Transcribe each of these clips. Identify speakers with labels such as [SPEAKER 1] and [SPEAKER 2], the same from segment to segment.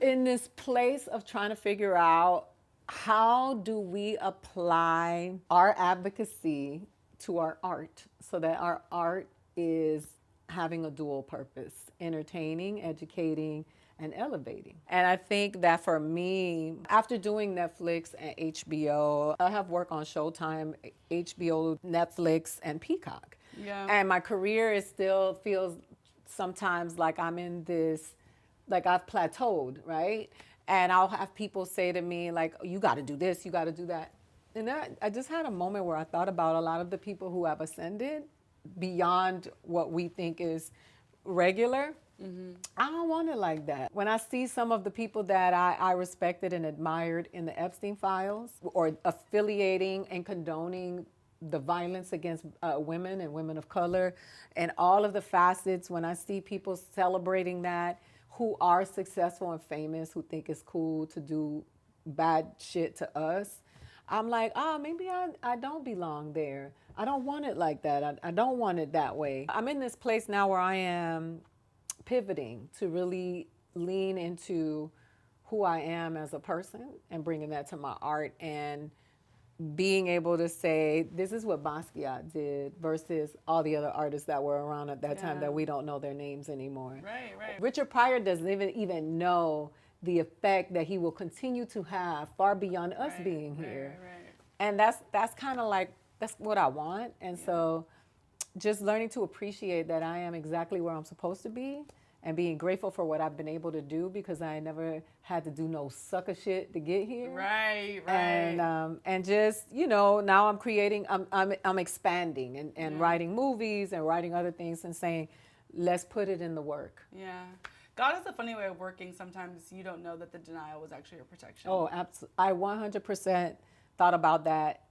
[SPEAKER 1] in this place of trying to figure out how do we apply our advocacy to our art so that our art is having a dual purpose, entertaining, educating, and elevating. And I think that for me, after doing Netflix and HBO, I have work on Showtime, HBO, Netflix, and Peacock.
[SPEAKER 2] Yeah.
[SPEAKER 1] And my career is still feels sometimes like I'm in this, like I've plateaued, right? And I'll have people say to me, like, you got to do this, you got to do that. And I just had a moment where I thought about a lot of the people who have ascended beyond what we think is regular. I don't want it like that. When I see some of the people that I respected and admired in the Epstein files or affiliating and condoning the violence against women and women of color and all of the facets, when I see people celebrating that who are successful and famous, who think it's cool to do bad shit to us, I'm like, maybe I don't belong there. I don't want it like that. I don't want it that way. I'm in this place now where I am pivoting to really lean into who I am as a person and bringing that to my art and being able to say, this is what Basquiat did versus all the other artists that were around at that time
[SPEAKER 2] Yeah.
[SPEAKER 1] that we don't know their names anymore.
[SPEAKER 2] Right, right.
[SPEAKER 1] Richard Pryor doesn't even know the effect that he will continue to have far beyond us
[SPEAKER 2] Right,
[SPEAKER 1] being
[SPEAKER 2] right,
[SPEAKER 1] here.
[SPEAKER 2] right.
[SPEAKER 1] And that's kind of like, that's what I want. And so just learning to appreciate that I am exactly where I'm supposed to be and being grateful for what I've been able to do because I never had to do no sucker shit to get here.
[SPEAKER 2] Right, right.
[SPEAKER 1] And just, you know, now I'm creating, I'm expanding and writing movies and writing other things and saying, let's put it in the work.
[SPEAKER 2] Yeah. God has a funny way of working. Sometimes you don't know that the denial was actually your protection.
[SPEAKER 1] Oh, absolutely. I 100% thought about that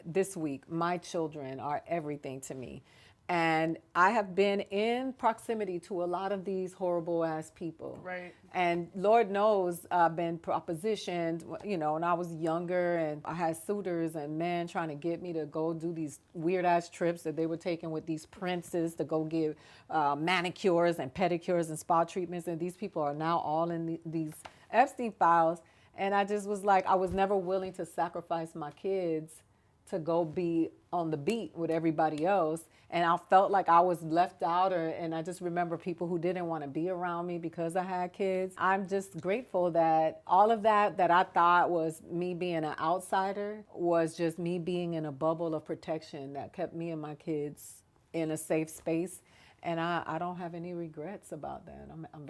[SPEAKER 1] this week. My children are everything to me. And I have been in proximity to a lot of these horrible ass people.
[SPEAKER 2] Right.
[SPEAKER 1] And Lord knows I've been propositioned, you know, when I was younger and I had suitors and men trying to get me to go do these weird ass trips that they were taking with these princes to go give manicures and pedicures and spa treatments. And these people are now all in these Epstein files. And I just was like, I was never willing to sacrifice my kids to go be on the beat with everybody else. And I felt like I was left out, and I just remember people who didn't want to be around me because I had kids. I'm just grateful that all of that I thought was me being an outsider was just me being in a bubble of protection that kept me and my kids in a safe space. And I don't have any regrets about that. I'm